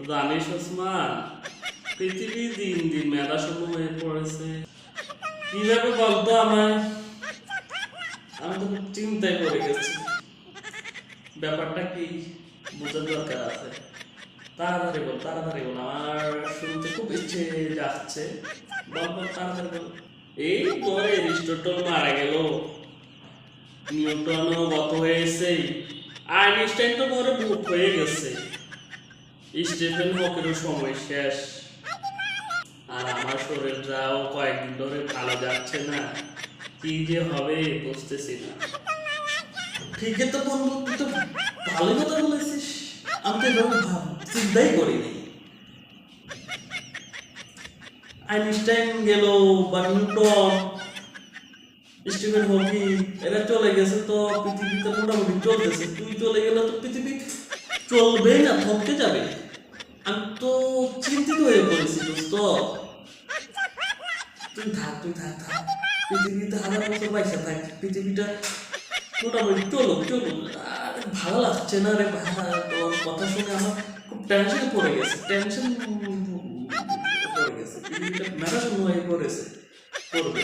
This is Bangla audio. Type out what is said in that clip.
জানিস ওসমান, পৃথিবী দিন দিন মেধাশূন্য হয়ে পড়েছে। কিভাবে বলতো আমায়? আমি তো খুব চিন্তায় পড়ে গেছি। ব্যাপারটা কি বোঝার দরকার আছে। তাড়াতাড়ি বল, আমার শুনতে খুব ইচ্ছে যাচ্ছে। বল তাড়াতাড়ি বল। এই তোর এরিস্টটল মারা গেল, নিউটনও গত হয়েছে, আইনস্টাইন তো মরে ভূত হয়ে গেছে, স্টিফেন হকিংয়েরও সময় শেষ, আর আমার শরীরটাও কয়েকদিন ধরে ভালো যাচ্ছে না। কি যে হবে বুঝতেছি না। ঠিকই তো বন্ধু, তুই তো ভালোই কথা বলেছিস। আমি তো এভাবে চিন্তাই করিনি। আইনস্টাইন গেল বা নিউটন, স্টিফেন হকিং এরা চলে গেছে, তো পৃথিবীতে মোটামুটি চলতেছে। তুই চলে গেলে তো পৃথিবী চলবেই না, থমকে যাবে। আমি তো চিন্তিত হয়ে পড়েছি দোস্ত। তুই থাক। পৃথিবীতে হাজার বছর পয়সা থাক, পৃথিবীটা মোটামুটি চলুক। আর ভালো লাগছে না রে ভাই, তোর কথা শুনে আমার খুব টেনশন পড়ে গেছে। পৃথিবীটা মেলা শূন্য হয়ে পড়েছে, পড়বে।